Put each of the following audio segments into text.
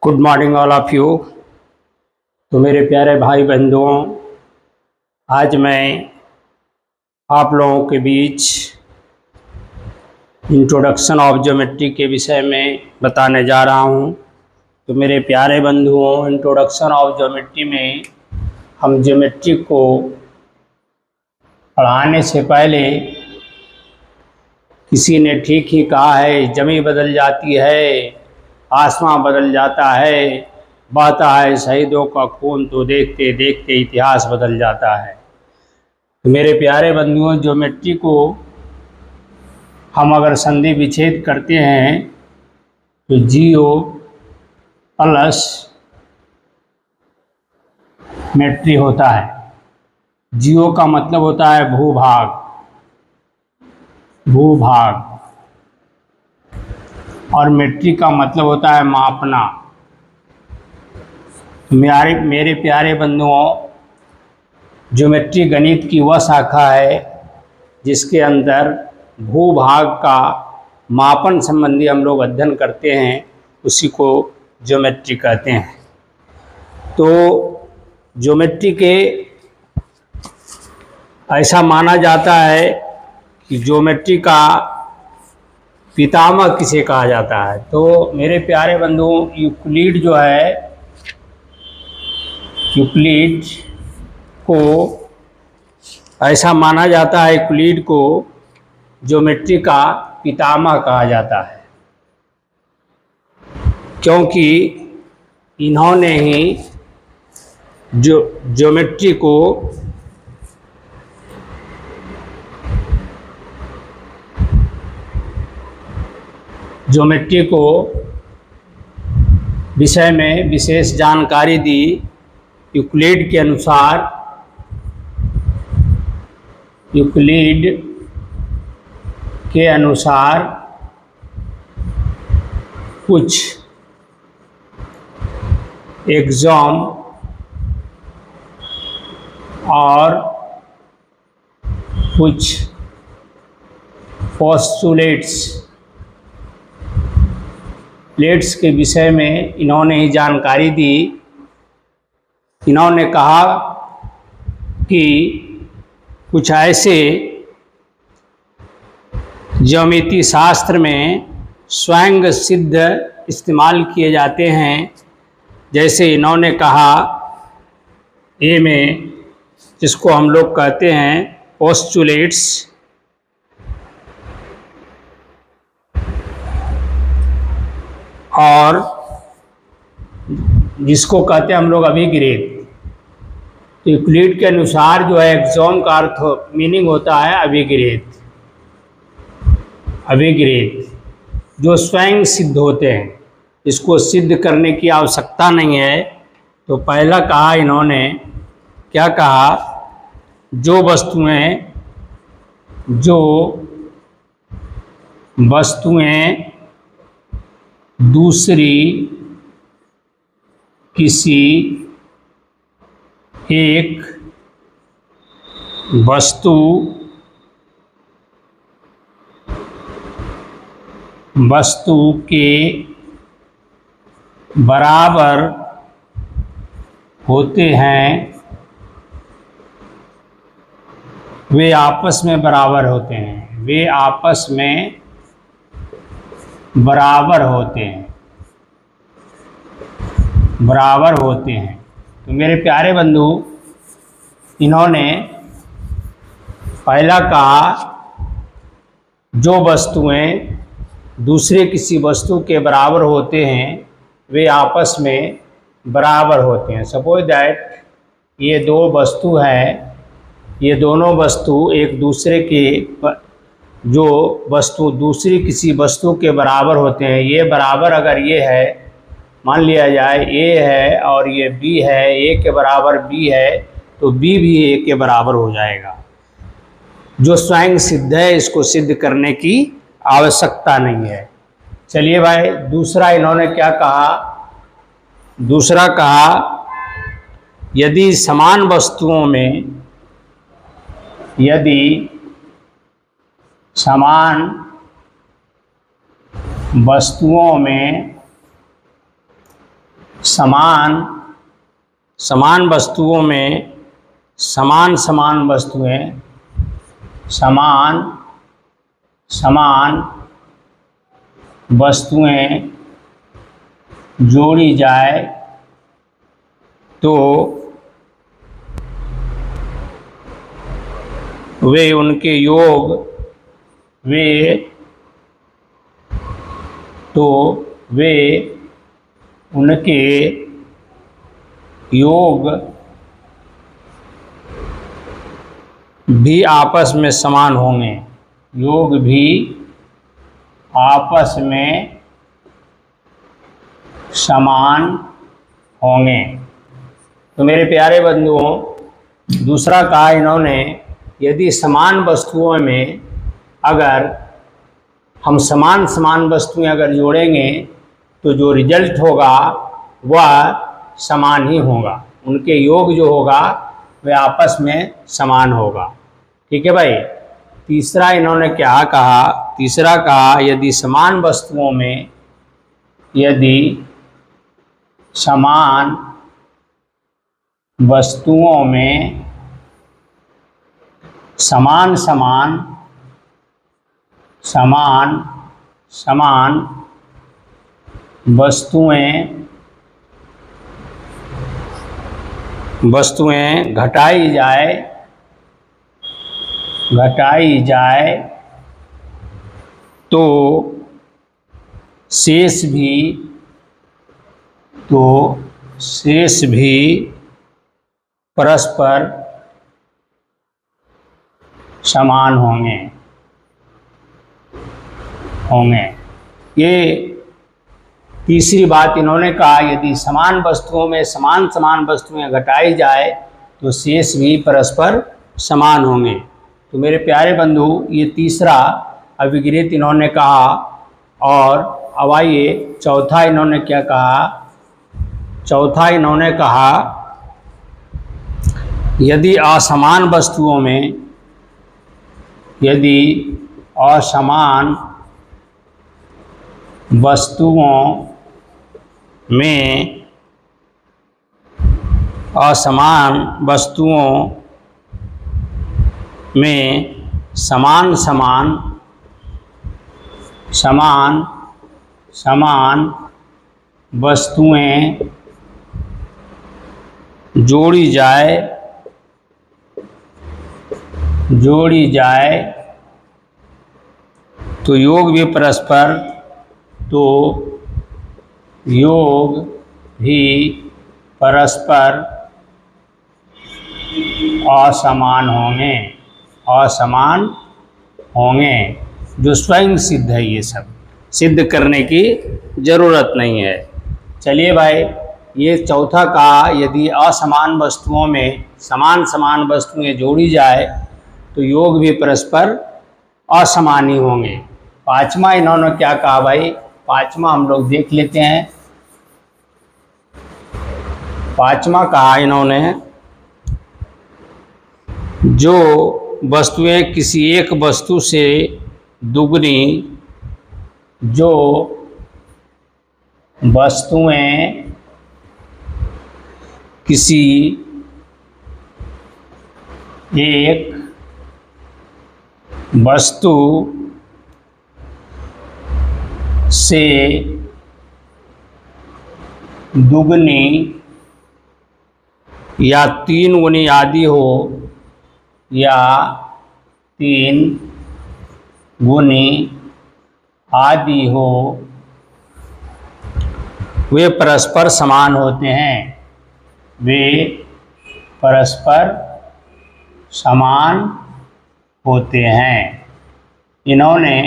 Good morning all of you. तो मेरे प्यारे भाई बंधुओं, आज मैं आप लोगों के बीच इंट्रोडक्शन ऑफ ज्योमेट्री के विषय में बताने जा रहा हूँ। तो मेरे प्यारे बंधुओं, इंट्रोडक्शन ऑफ ज्योमेट्री में हम ज्योमेट्री को पढ़ाने से पहले किसी ने ठीक ही कहा है, ज़मीं बदल जाती है, आसमां बदल जाता है, बहता है शहीदों का खून, तो देखते देखते इतिहास बदल जाता है। तो मेरे प्यारे बंधुओं, ज्योमेट्री को हम अगर संधि विच्छेद करते हैं तो जियो प्लस मेट्री होता है। जियो का मतलब होता है भूभाग, और मेट्री का मतलब होता है मापना। मेरे प्यारे बंधुओं, ज्योमेट्री गणित की वह शाखा है जिसके अंदर भूभाग का मापन संबंधी हम लोग अध्ययन करते हैं, उसी को ज्योमेट्री कहते हैं। तो ज्योमेट्री के ऐसा माना जाता है कि ज्योमेट्री का पितामह किसे कहा जाता है। तो मेरे प्यारे बंधुओं, यूक्लिड जो है, यूक्लिड को ऐसा माना जाता है, यूक्लिड को ज्योमेट्री का पितामह कहा जाता है, क्योंकि इन्होंने ही ज्योमेट्री को विषय में विशेष जानकारी दी। यूक्लिड के अनुसार कुछ एक्सॉम और कुछ पोस्टुलेट्स के विषय में इन्होंने ही जानकारी दी। इन्होंने कहा कि कुछ ऐसे ज्यामिति शास्त्र में स्वयं सिद्ध इस्तेमाल किए जाते हैं, जैसे इन्होंने कहा ए में, जिसको हम लोग कहते हैं पोस्टुलेट्स, और जिसको कहते हैं हम लोग अभिग्रेत। तो यूक्लिड के अनुसार जो है एक्सॉम का अर्थ मीनिंग होता है अभिग्रेत, जो स्वयं सिद्ध होते हैं, इसको सिद्ध करने की आवश्यकता नहीं है। तो पहला कहा इन्होंने, क्या कहा, जो वस्तुएं दूसरी किसी एक वस्तु के बराबर होते हैं, वे आपस में बराबर होते हैं, बराबर होते हैं। तो मेरे प्यारे बंधु, इन्होंने पहला कहा, जो वस्तुएं दूसरे किसी वस्तु के बराबर होते हैं वे आपस में बराबर होते हैं। सपोज दैट ये दो वस्तु हैं, ये दोनों वस्तु एक दूसरे के, जो वस्तु दूसरी किसी वस्तु के बराबर होते हैं, ये बराबर अगर ये है, मान लिया जाए ए है और ये बी है, ए के बराबर बी है, तो बी भी ए के बराबर हो जाएगा। जो स्वयं सिद्ध है, इसको सिद्ध करने की आवश्यकता नहीं है। चलिए भाई, दूसरा इन्होंने क्या कहा, दूसरा कहा, यदि समान वस्तुओं में समान समान वस्तुओं में समान समान वस्तुएं समान समान वस्तुएं जोड़ी जाए तो वे उनके योग भी आपस में समान होंगे। योग भी आपस में समान होंगे। तो मेरे प्यारे बंधुओं, दूसरा कहा इन्होंने, यदि समान वस्तुओं में अगर हम समान समान वस्तुएं अगर जोड़ेंगे तो जो रिजल्ट होगा वह समान ही होगा, उनके योग जो होगा वह आपस में समान होगा। ठीक है भाई। तीसरा इन्होंने क्या कहा? तीसरा कहा, यदि समान वस्तुओं में समान समान वस्तुएं घटाई जाए तो शेष भी परस्पर समान होंगे। ये तीसरी बात इन्होंने कहा, यदि समान वस्तुओं में समान समान वस्तुएं घटाई जाए तो शेष भी परस्पर समान होंगे। तो मेरे प्यारे बंधु, ये तीसरा अभिगृहित इन्होंने कहा। और अब आइए चौथा इन्होंने क्या कहा? चौथा इन्होंने कहा, यदि असमान वस्तुओं में समान समान वस्तुएं जोड़ी जाए तो योग भी परस्पर असमान होंगे। जो स्वयं सिद्ध है, ये सब सिद्ध करने की ज़रूरत नहीं है। चलिए भाई, ये चौथा कहा, यदि असमान वस्तुओं में समान समान वस्तुएं जोड़ी जाए तो योग भी परस्पर असमान ही होंगे। पांचवा इन्होंने क्या कहा भाई? पांचवा हम लोग देख लेते हैं। पांचवा कहा इन्होंने, जो वस्तुएं किसी एक वस्तु से दुगनी किसी एक वस्तु से दुगनी या तीन गुनी आदि हो या तीन गुनी आदि हो, वे परस्पर समान होते हैं। वे परस्पर समान होते हैं। इन्होंने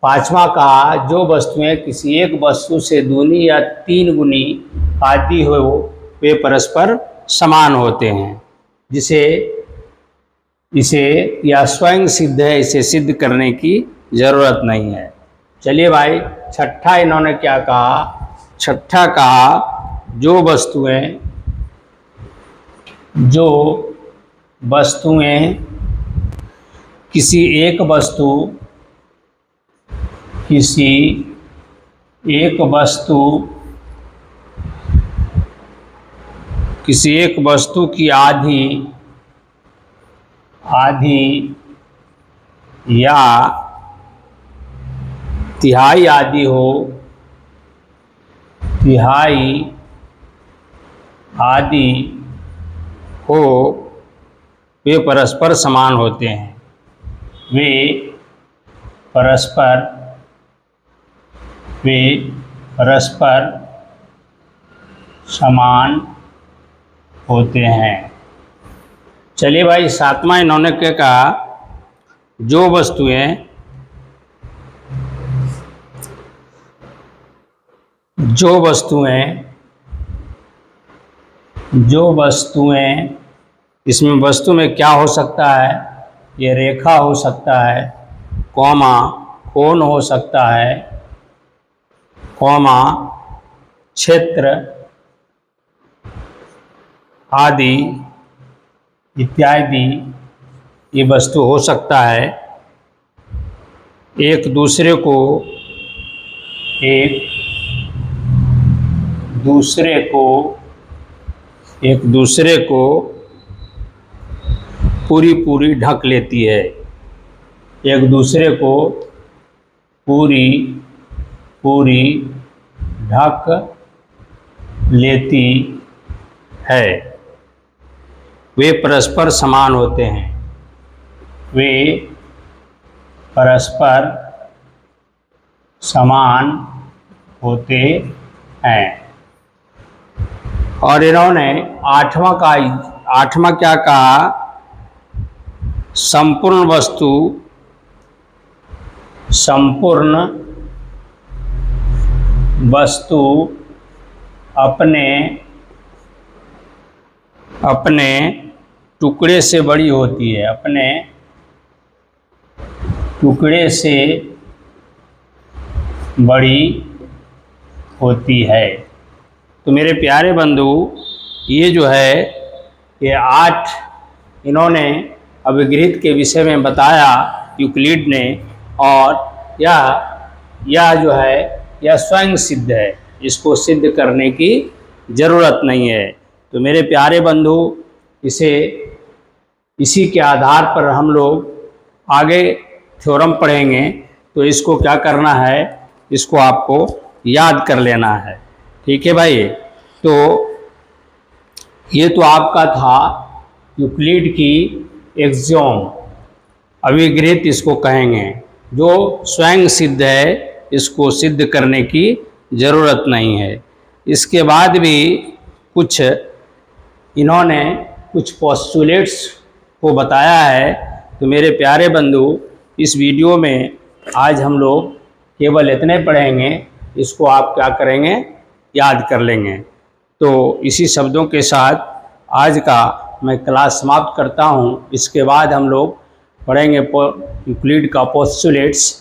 पांचवा कहा, जो वस्तुएं किसी एक वस्तु से दूनी या तीन गुनी आदि हो, वे परस्पर समान होते हैं। इसे या स्वयं सिद्ध है, इसे सिद्ध करने की ज़रूरत नहीं है। चलिए भाई, छठा इन्होंने क्या कहा? छठा कहा, जो वस्तुएं किसी एक वस्तु किसी एक वस्तु की आधी या तिहाई आधी हो, वे परस्पर समान होते हैं। वे परस्पर समान होते हैं। चलिए भाई, सातवां इन्होंने क्या कहा, जो वस्तुएं इसमें वस्तु में क्या हो सकता है, ये रेखा हो सकता है, कॉमा कोण हो सकता है, कॉमा क्षेत्र आदि इत्यादि ये वस्तु हो सकता है। एक दूसरे को पूरी ढक लेती है। एक दूसरे को पूरी ढक लेती है। वे परस्पर समान होते हैं। वे परस्पर समान होते हैं। और इन्होंने आठवां क्या कहा, संपूर्ण वस्तु अपने टुकड़े से बड़ी होती है। अपने टुकड़े से बड़ी होती है। तो मेरे प्यारे बंधु, ये जो है ये 8 इन्होंने अभिगृहीत के विषय में बताया यूक्लिड ने, और यह जो है यह स्वयं सिद्ध है, इसको सिद्ध करने की ज़रूरत नहीं है। तो मेरे प्यारे बंधु, इसी के आधार पर हम लोग आगे थ्योरम पढ़ेंगे। तो इसको क्या करना है, इसको आपको याद कर लेना है। ठीक है भाई। तो ये तो आपका था यूक्लिड की एक्सियोम, अभिगृहीत इसको कहेंगे, जो स्वयं सिद्ध है, इसको सिद्ध करने की ज़रूरत नहीं है। इसके बाद भी इन्होंने कुछ पोस्टुलेट्स को बताया है। तो मेरे प्यारे बंधु, इस वीडियो में आज हम लोग केवल इतने पढ़ेंगे, इसको आप क्या करेंगे, याद कर लेंगे। तो इसी शब्दों के साथ आज का मैं क्लास समाप्त करता हूँ। इसके बाद हम लोग पढ़ेंगे यूक्लिड का पोस्टुलेट्स।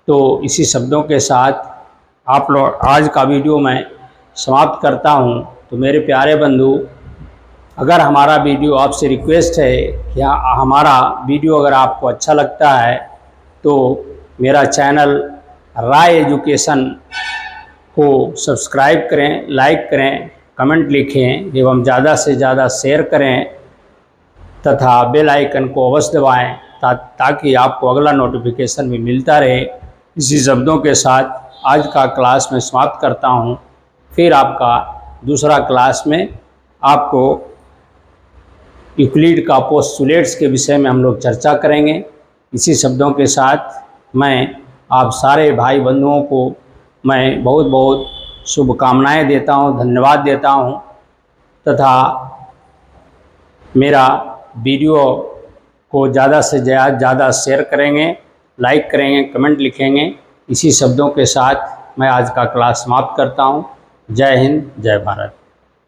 तो इसी शब्दों के साथ आप लोग आज का वीडियो मैं समाप्त करता हूँ। तो मेरे प्यारे बंधु, अगर हमारा वीडियो आपसे रिक्वेस्ट है कि हमारा वीडियो अगर आपको अच्छा लगता है तो मेरा चैनल राय एजुकेशन को सब्सक्राइब करें, लाइक करें, कमेंट लिखें एवं ज़्यादा से ज़्यादा शेयर करें तथा बेल आइकन को अवश्य दबाएं ताकि आपको अगला नोटिफिकेशन भी मिलता रहे। इसी शब्दों के साथ आज का क्लास में समाप्त करता हूं। फिर आपका दूसरा क्लास में आपको यूक्लिड का पोस्टुलेट्स के विषय में हम लोग चर्चा करेंगे। इसी शब्दों के साथ मैं आप सारे भाई बंधुओं को मैं बहुत बहुत शुभकामनाएं देता हूं, धन्यवाद देता हूं तथा मेरा वीडियो को ज़्यादा से ज़्यादा शेयर करेंगे, लाइक करेंगे, कमेंट लिखेंगे। इसी शब्दों के साथ मैं आज का क्लास समाप्त करता हूं। जय हिंद, जय भारत।